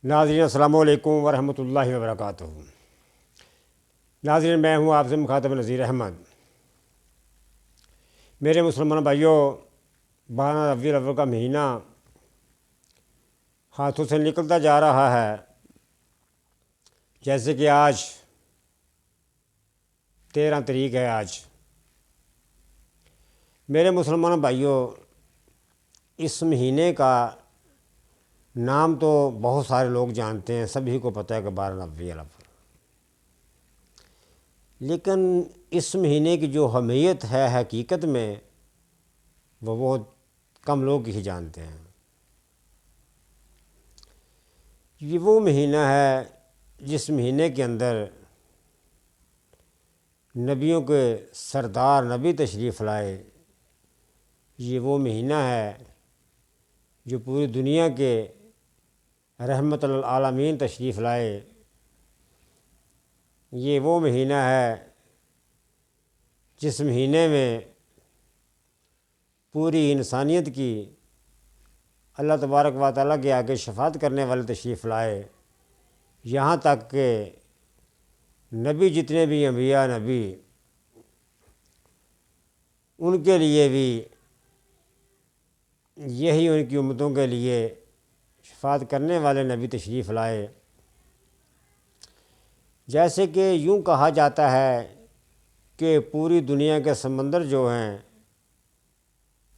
ناظرین السلام علیکم ورحمۃ اللہ وبرکاتہ۔ ناظرین، میں ہوں آپ سے مخاطب نذیر احمد۔ میرے مسلمان بھائیوں، 12 ربیع الاول کا مہینہ ہاتھوں سے نکلتا جا رہا ہے۔ جیسے کہ آج 13 تاریخ ہے۔ آج میرے مسلمان بھائیوں، اس مہینے کا نام تو بہت سارے لوگ جانتے ہیں، سبھی کو پتہ ہے کہ 12 ربیع الاول، لیکن اس مہینے کی جو اہمیت ہے حقیقت میں وہ بہت کم لوگ ہی جانتے ہیں۔ یہ وہ مہینہ ہے جس مہینے کے اندر نبیوں کے سردار نبی تشریف لائے۔ یہ وہ مہینہ ہے جو پوری دنیا کے رحمت للعالمین تشریف لائے۔ یہ وہ مہینہ ہے جس مہینے میں پوری انسانیت کی اللہ تبارک و تعالیٰ کے آگے شفاعت کرنے والے تشریف لائے۔ یہاں تک کہ نبی جتنے بھی انبیاء نبی، ان کے لیے بھی یہی ان کی امتوں کے لیے شفاعت کرنے والے نبی تشریف لائے۔ جیسے کہ یوں کہا جاتا ہے کہ پوری دنیا کے سمندر جو ہیں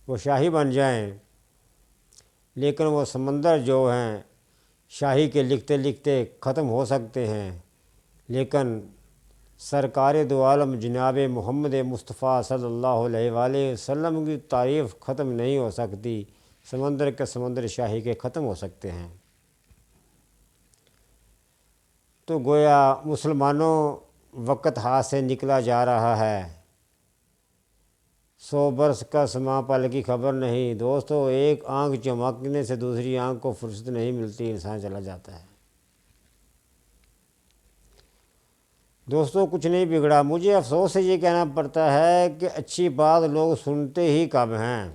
وہ شاہی بن جائیں، لیکن وہ سمندر جو ہیں شاہی کے لکھتے لکھتے ختم ہو سکتے ہیں، لیکن سرکار دو عالم جناب محمد مصطفیٰ صلی اللہ علیہ وآلہ وسلم کی تعریف ختم نہیں ہو سکتی۔ سمندر کے سمندر شاہی کے ختم ہو سکتے ہیں۔ تو گویا مسلمانوں، وقت ہاتھ سے نکلا جا رہا ہے۔ 100 برس کا سما پل کی خبر نہیں۔ دوستو، ایک آنکھ چمکنے سے دوسری آنکھ کو فرصت نہیں ملتی، انسان چلا جاتا ہے۔ دوستو، کچھ نہیں بگڑا۔ مجھے افسوس سے یہ کہنا پڑتا ہے کہ اچھی بات لوگ سنتے ہی کم ہیں۔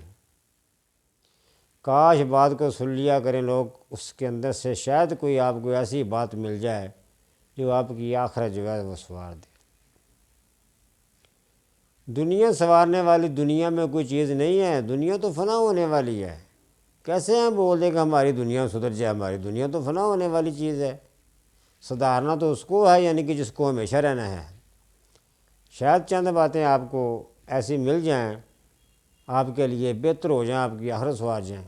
کاش بات کو سن لیا کریں لوگ، اس کے اندر سے شاید کوئی آپ کو ایسی بات مل جائے جو آپ کی آخرت جو ہے وہ سنوار دے۔ دنیا سنوارنے والی دنیا میں کوئی چیز نہیں ہے۔ دنیا تو فنا ہونے والی ہے۔ کیسے ہم بول دیں کہ ہماری دنیا سدھر جائے؟ ہماری دنیا تو فنا ہونے والی چیز ہے۔ سدھارنا تو اس کو ہے، یعنی کہ جس کو ہمیشہ رہنا ہے۔ شاید چند باتیں آپ کو ایسی مل جائیں، آپ کے لیے بہتر ہو جائیں، آپ کی آخرت سنوار جائیں۔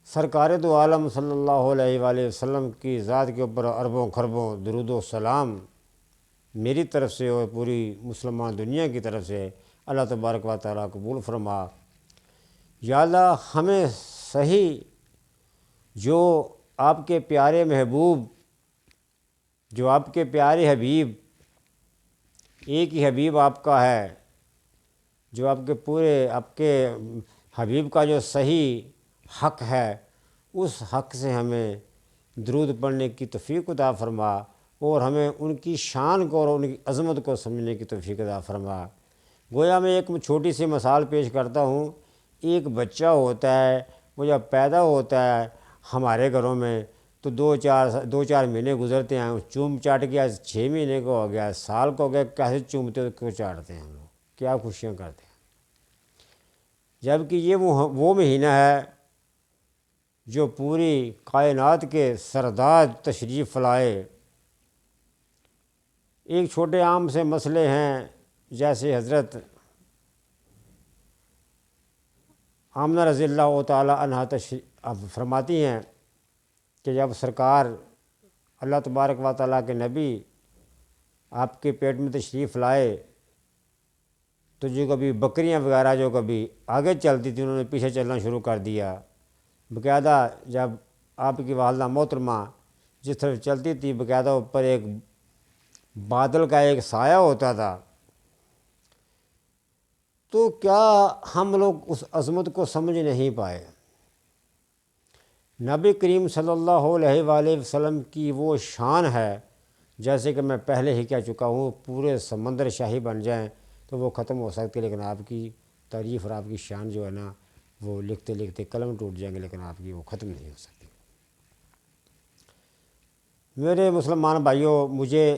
سرکار دو عالم صلی اللہ علیہ وآلہ وسلم کی ذات کے اوپر اربوں خربوں درود و سلام میری طرف سے اور پوری مسلمان دنیا کی طرف سے اللہ تبارک و تعالیٰ قبول فرما۔ یا اللہ، ہمیں صحیح جو آپ کے پیارے محبوب، جو آپ کے پیارے حبیب، ایک ہی حبیب آپ کا ہے، جو آپ کے حبیب کا جو صحیح حق ہے، اس حق سے ہمیں درود پڑھنے کی توفیق عطا فرما، اور ہمیں ان کی شان کو اور ان کی عظمت کو سمجھنے کی توفیق عطا فرما۔ گویا میں ایک چھوٹی سی مثال پیش کرتا ہوں۔ ایک بچہ ہوتا ہے، وہ جب پیدا ہوتا ہے ہمارے گھروں میں تو دو چار مہینے گزرتے ہیں، چوم چاٹ گیا، 6 مہینے کو ہو گیا، سال کو ہو گیا، کیسے چومتے کو چاٹتے ہیں ہم لوگ، کیا خوشیاں کرتے ہیں۔ جبکہ یہ وہ مہینہ ہے جو پوری کائنات کے سردار تشریف لائے۔ ایک چھوٹے عام سے مسئلے ہیں، جیسے حضرت آمنہ رضی اللہ تعالیٰ عنہا فرماتی ہیں کہ جب سرکار اللہ تبارک و تعالیٰ کے نبی آپ کے پیٹ میں تشریف لائے تو جو کبھی بکریاں وغیرہ جو کبھی آگے چلتی تھی، انہوں نے پیچھے چلنا شروع کر دیا۔ باقاعدہ جب آپ کی والدہ محترمہ جس طرف چلتی تھی، باقاعدہ اوپر ایک بادل کا ایک سایہ ہوتا تھا۔ تو کیا ہم لوگ اس عظمت کو سمجھ نہیں پائے؟ نبی کریم صلی اللہ علیہ وآلہ وسلم کی وہ شان ہے، جیسے کہ میں پہلے ہی کہہ چکا ہوں، پورے سمندر شاہی بن جائیں تو وہ ختم ہو سکتی، لیکن آپ کی تعریف اور آپ کی شان جو ہے نا وہ لکھتے لکھتے قلم ٹوٹ جائیں گے لیکن آپ کی وہ ختم نہیں ہو سکتی۔ میرے مسلمان بھائیوں، مجھے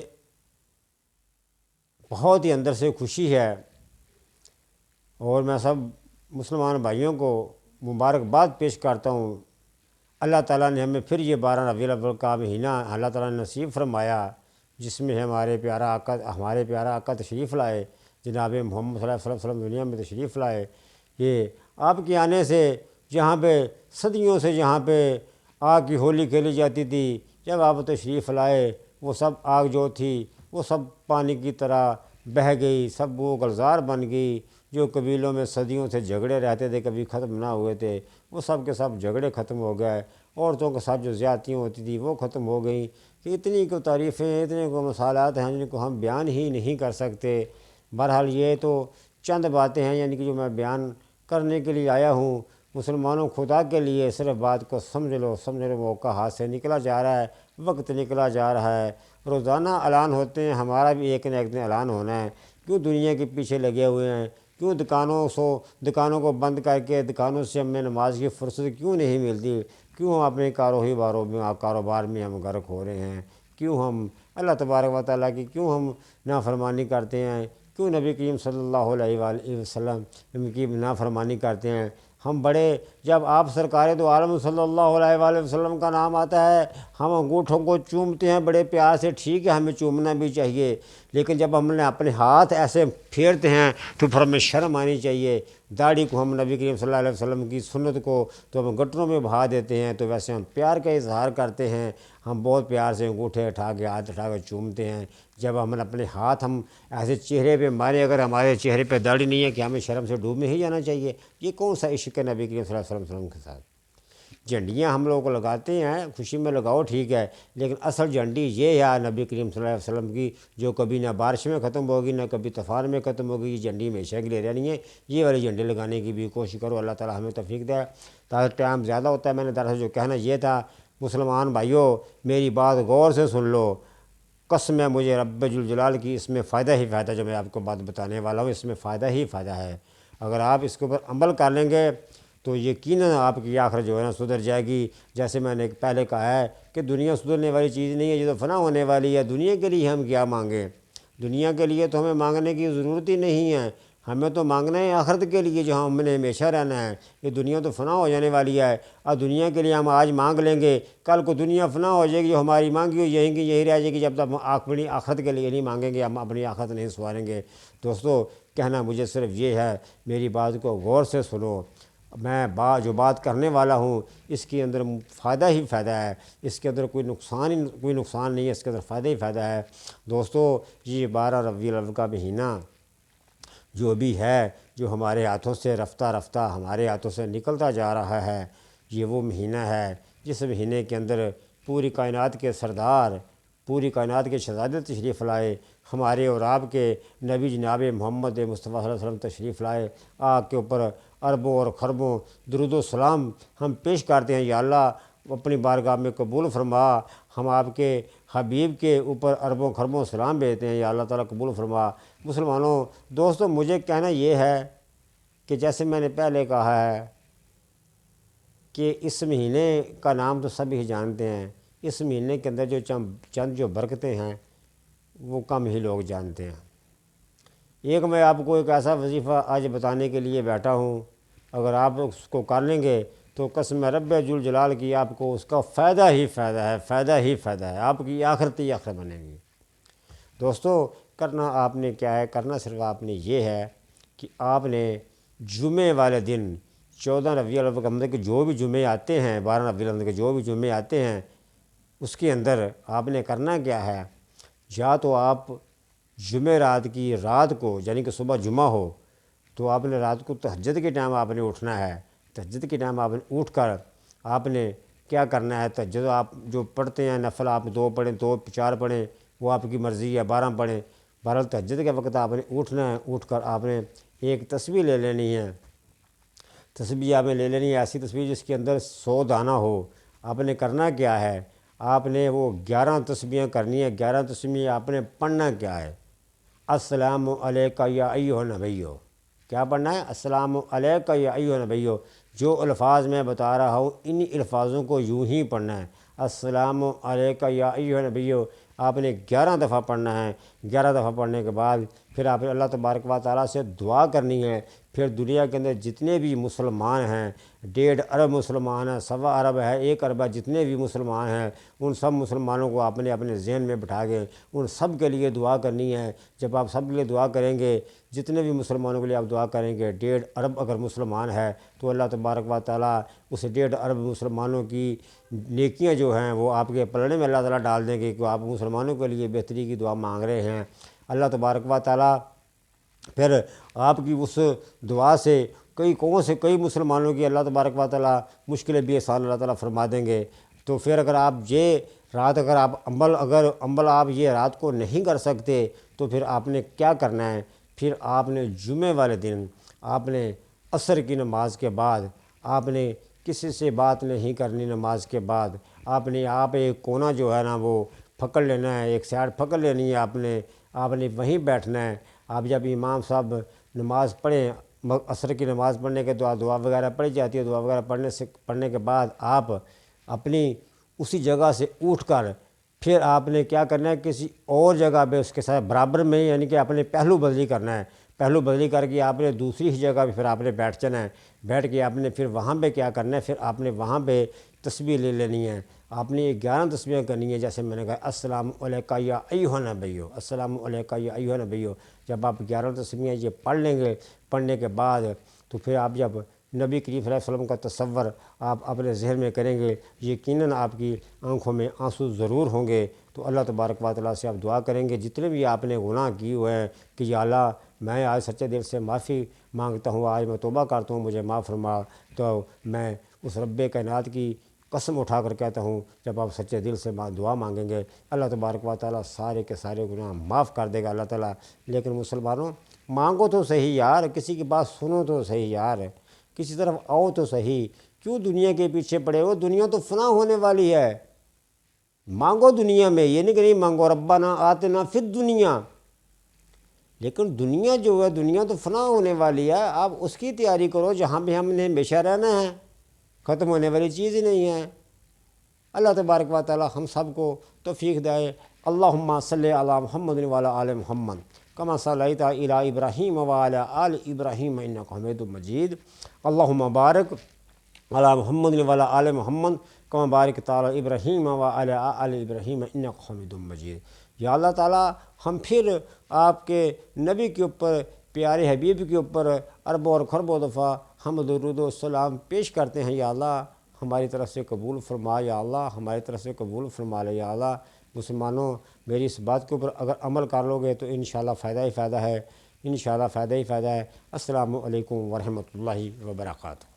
بہت ہی اندر سے خوشی ہے اور میں سب مسلمان بھائیوں کو مبارکباد پیش کرتا ہوں۔ اللہ تعالیٰ نے ہمیں پھر یہ 12 ربیع الاول کا مہینہ اللہ تعالیٰ نے نصیب فرمایا، جس میں ہمارے پیارا آقا تشریف لائے، جناب محمد صلی اللہ علیہ وسلم دنیا میں تشریف لائے۔ یہ آپ کے آنے سے جہاں پہ صدیوں سے جہاں پہ آگ کی ہولی کھیلی جاتی تھی، جب آپ تشریف لائے وہ سب آگ جو تھی وہ سب پانی کی طرح بہہ گئی، سب وہ گلزار بن گئی۔ جو قبیلوں میں صدیوں سے جھگڑے رہتے تھے، کبھی ختم نہ ہوئے تھے، وہ سب کے سب جھگڑے ختم ہو گئے۔ عورتوں کے ساتھ جو زیادتیاں ہوتی تھیں وہ ختم ہو گئیں۔ کہ اتنی کو تعریفیں، اتنے کو مثالات ہیں جن کو ہم بیان ہی نہیں کر سکتے۔ بہرحال یہ تو چند باتیں ہیں یعنی کہ جو میں بیان کرنے کے لیے آیا ہوں۔ مسلمانوں خدا کے لیے صرف بات کو سمجھ لو، موقع ہاتھ سے نکلا جا رہا ہے، وقت نکلا جا رہا ہے۔ روزانہ اعلان ہوتے ہیں، ہمارا بھی ایک نہ ایک دن اعلان ہونا ہے۔ کیوں دنیا کے پیچھے لگے ہوئے ہیں؟ کیوں دکانوں کو بند کر کے دکانوں سے ہمیں نماز کی فرصت کیوں نہیں ملتی؟ کیوں ہم اپنے کاروبار میں ہم غرق ہو رہے ہیں؟ کیوں ہم اللہ تبارک و تعالیٰ کی کیوں ہم نافرمانی کرتے ہیں؟ کیوں نبی کریم صلی اللہ علیہ وآلہ وسلم کی نافرمانی کرتے ہیں؟ ہم بڑے جب آپ سرکار دو عالم صلی اللہ علیہ وآلہ وسلم کا نام آتا ہے، ہم انگوٹھوں کو چومتے ہیں بڑے پیار سے، ٹھیک ہے ہمیں چومنا بھی چاہیے، لیکن جب ہم نے اپنے ہاتھ ایسے پھیرتے ہیں تو پھر ہمیں شرم آنی چاہیے۔ داڑھی کو ہم نبی کریم صلی اللہ علیہ وسلم کی سنت کو تو ہم گٹروں میں بہا دیتے ہیں، تو ویسے ہم پیار کا اظہار کرتے ہیں، ہم بہت پیار سے انگوٹھے اٹھا کے ہاتھ اٹھا کے چومتے ہیں۔ جب ہم اپنے ہاتھ ہم ایسے چہرے پہ مارے، اگر ہمارے چہرے پہ داڑھی نہیں ہے کہ ہمیں شرم سے ڈوب میں ہی جانا چاہیے؟ یہ کون سا عشق ہے نبی کریم صلی اللہ علیہ وسلم کے ساتھ؟ جھنڈیاں ہم لوگ کو لگاتے ہیں، خوشی میں لگاؤ ٹھیک ہے، لیکن اصل جھنڈی یہ ہے نبی کریم صلی اللہ علیہ وسلم کی، جو کبھی نہ بارش میں ختم ہوگی نہ کبھی طوفان میں ختم ہوگی۔ یہ جھنڈی ہمیشہ کے لیے رہنی ہے۔ یہ والی جھنڈی لگانے کی بھی کوشش کرو، اللہ تعالیٰ ہمیں توفیق دے۔ تاکہ ٹائم زیادہ ہوتا ہے، میں نے دراصل جو کہنا یہ تھا، مسلمان بھائیوں میری بات غور سے سن لو، قسم ہے مجھے رب ذوالجلال کی، اس میں فائدہ ہی فائدہ، جو میں آپ کو بات بتانے والا ہوں اس میں فائدہ ہی فائدہ ہے۔ اگر آپ اس کے اوپر عمل کر لیں گے تو یقیناً آپ کی آخرت جو ہے نا سدھر جائے گی۔ جیسے میں نے پہلے کہا ہے کہ دنیا سدھرنے والی چیز نہیں ہے، یہ تو فنا ہونے والی ہے۔ دنیا کے لیے ہم کیا مانگیں؟ دنیا کے لیے تو ہمیں مانگنے کی ضرورت ہی نہیں ہے، ہمیں تو مانگنا ہے آخرت کے لیے جو ہم نے ہمیشہ رہنا ہے۔ یہ دنیا تو فنا ہو جانے والی ہے، اور دنیا کے لیے ہم آج مانگ لیں گے، کل کو دنیا فنا ہو جائے گی، جو ہماری مانگی ہوئی یہی رہ جائے گی۔ جب تک ہم اپنی آخرت کے لیے نہیں مانگیں گے ہم اپنی آخرت نہیں سنواریں گے۔ دوستو کہنا مجھے صرف یہ ہے، میری بات کو غور سے سنو۔ میں جو بات کرنے والا ہوں اس کے اندر فائدہ ہی فائدہ ہے، اس کے اندر کوئی نقصان نہیں ہے، اس کے اندر فائدہ ہی فائدہ ہے۔ دوستو یہ 12 ربیع الاول کا مہینہ جو بھی ہے، جو ہمارے ہاتھوں سے رفتہ رفتہ ہمارے ہاتھوں سے نکلتا جا رہا ہے، یہ وہ مہینہ ہے جس مہینے کے اندر پوری کائنات کے سردار، پوری کائنات کے شہزادے تشریف لائے، ہمارے اور آپ کے نبی جناب محمد مصطفیٰ صلی اللہ علیہ وسلم تشریف لائے۔ آپ کے اوپر اربوں اور خربوں درود و سلام ہم پیش کرتے ہیں۔ یا اللہ اپنی بارگاہ میں قبول فرما، ہم آپ کے حبیب کے اوپر اربوں خربوں سلام بھیجتے ہیں، یا اللہ تعالیٰ قبول فرما۔ مسلمانوں دوستوں مجھے کہنا یہ ہے کہ جیسے میں نے پہلے کہا ہے کہ اس مہینے کا نام تو سب ہی جانتے ہیں، اس مہینے کے اندر جو چند جو برکتیں ہیں وہ کم ہی لوگ جانتے ہیں۔ ایک میں آپ کو ایک ایسا وظیفہ آج بتانے کے لیے بیٹھا ہوں، اگر آپ اس کو کر لیں گے تو قسم رب ذوالجلال کی آپ کو اس کا فائدہ ہی فائدہ ہے، فائدہ ہی فائدہ ہے، آپ کی آخرت ہی آخرت بنے گی۔ دوستو کرنا آپ نے کیا ہے؟ کرنا صرف آپ نے یہ ہے کہ آپ نے جمعے والے دن 14 ربیع الاول کے اندر کے جو بھی جمعے آتے ہیں، 12 ربیع الاول کے جو بھی جمعے آتے ہیں، اس کے اندر آپ نے کرنا کیا ہے؟ یا تو آپ جمعہ رات کی رات کو، یعنی کہ صبح جمعہ ہو تو آپ نے رات کو تہجد کے ٹائم آپ نے اٹھنا ہے۔ تہجد کے ٹائم آپ نے اٹھ کر آپ نے کیا کرنا ہے؟ تہجد آپ جو پڑھتے ہیں نفل، آپ 2 پڑھیں، 2 4 پڑھیں، وہ آپ کی مرضی ہے، 12 پڑھیں۔ بہرحال تہجد کے وقت آپ نے اٹھنا ہے، اٹھ کر آپ نے ایک تسبیح لے لینی ہے۔ تسبیح آپ نے لے لینی ہے، ایسی تسبیح جس کے اندر 100 دانہ ہو۔ آپ نے کرنا کیا ہے؟ آپ نے وہ 11 تسبیحیں کرنی ہے۔ 11 تسبیح آپ نے پڑھنا کیا ہے؟ السلام علیکہ یا ایھا النبی، کیا پڑھنا ہے؟ السلام علیکہ یا ایھا النبی۔ جو الفاظ میں بتا رہا ہوں انہی الفاظوں کو یوں ہی پڑھنا ہے۔ السلام علیکم یا ایھا نبیو آپ نے 11 دفعہ پڑھنا ہے۔ 11 دفعہ پڑھنے کے بعد پھر آپ نے اللہ تبارک و تعالیٰ سے دعا کرنی ہے۔ پھر دنیا کے اندر جتنے بھی مسلمان ہیں، 1.5 ارب مسلمان ہیں، 1.25 ارب ہے، 1 ارب ہے، جتنے بھی مسلمان ہیں ان سب مسلمانوں کو آپ نے اپنے ذہن میں بٹھا کے ان سب کے لیے دعا کرنی ہے۔ جب آپ سب کے لیے دعا کریں گے، جتنے بھی مسلمانوں کے لیے آپ دعا کریں گے، 1.5 ارب اگر مسلمان ہے تو اللہ تبارک و تعالیٰ اس 1.5 ارب مسلمانوں کی نیکیاں جو ہیں وہ آپ کے پلڑے میں اللہ تعالیٰ ڈال دیں گے کہ آپ مسلمانوں کے لیے بہتری کی دعا مانگ رہے ہیں۔ اللہ تبارک و تعالیٰ پھر آپ کی اس دعا سے کئی مسلمانوں کی اللہ تبارک و تعالیٰ مشکلیں بھی آسان اللہ تعالیٰ فرما دیں گے۔ تو پھر اگر آپ یہ رات اگر آپ عمل آپ یہ رات کو نہیں کر سکتے تو پھر آپ نے کیا کرنا ہے؟ پھر آپ نے جمعے والے دن آپ نے عصر کی نماز کے بعد آپ نے کسی سے بات نہیں کرنی، نماز کے بعد آپ ایک کونا جو ہے نا وہ پکڑ لینا ہے، ایک سائڈ پکڑ لینی ہے، آپ نے وہیں بیٹھنا ہے۔ آپ جب امام صاحب نماز پڑھیں، عصر کی نماز پڑھنے کے دعا وغیرہ پڑھی جاتی ہے، دعا وغیرہ پڑھنے کے بعد آپ اپنی اسی جگہ سے اٹھ کر پھر آپ نے کیا کرنا ہے؟ کسی اور جگہ پہ اس کے ساتھ برابر میں یعنی کہ اپنے پہلو بدلی کرنا ہے۔ پہلو بدلی کر کے آپ نے دوسری ہی جگہ پہ پھر آپ نے بیٹھ جانا ہے۔ بیٹھ کے آپ نے پھر وہاں پہ کیا کرنا ہے؟ پھر آپ نے وہاں پہ تسبیح لے لینی ہے۔ آپ نے 11 تسبیحیں کرنی ہے، جیسے میں نے کہا السلام علیکم یا ایھا نبیو، السلام علیکم یا ایھا نبیو۔ جب آپ 11 تسبیحیں یہ پڑھ لیں گے، پڑھنے کے بعد تو پھر آپ جب نبی کریم صلی اللہ علیہ وسلم کا تصور آپ اپنے ذہن میں کریں گے، یقیناً آپ کی آنکھوں میں آنسو ضرور ہوں گے۔ تو اللہ تبارک و تعالیٰ سے آپ دعا کریں گے جتنے بھی آپ نے گناہ کیے ہوئے ہیں کہ یا اللہ میں آج سچے دل سے معافی مانگتا ہوں، آج میں توبہ کرتا ہوں، مجھے معاف فرما۔ تو میں اس رب کائنات کی قسم اٹھا کر کہتا ہوں جب آپ سچے دل سے دعا مانگیں گے اللہ تبارک و تعالیٰ سارے کے سارے گناہ معاف کر دے گا اللہ تعالیٰ۔ لیکن مسلمانوں مانگو تو صحیح یار، کسی کی بات سنو تو صحیح یار، کسی طرف آؤ تو صحیح، کیوں دنیا کے پیچھے پڑے ہو؟ دنیا تو فنا ہونے والی ہے۔ مانگو دنیا میں، یہ نہیں کہ نہیں مانگو ربنا آتنا فی الدنیا، لیکن دنیا جو ہے دنیا تو فنا ہونے والی ہے، آپ اس کی تیاری کرو جہاں پہ ہم نے ہمیشہ رہنا ہے، ختم ہونے والی چیز ہی نہیں ہے۔ اللہ تبارک و تعالی ہم سب کو توفیق دے۔ اللہم صلی علی محمد وعلی آل محمد کما صلیت علی ابراہیم وعلی آل ابراہیم انک حمید مجید۔ اللہم بارک علی محمد وعلی آل محمد کما بارکت علی ابراہیم وعلی آل ابراہیم انک حمید مجید۔ یا اللہ تعالیٰ ہم پھر آپ کے نبی کے اوپر، پیارے حبیب کے اوپر اربوں اور خربوں دفعہ ہم درود و سلام پیش کرتے ہیں۔ یا اللہ ہماری طرف سے قبول فرما، یا اللہ ہماری طرف سے قبول فرما لے۔ یا اللہ مسلمانوں میری اس بات کے اوپر اگر عمل کر لو گے تو انشاءاللہ فائدہ ہی فائدہ ہے، انشاءاللہ فائدہ ہی فائدہ ہے۔ السلام علیکم ورحمۃ اللہ وبرکاتہ۔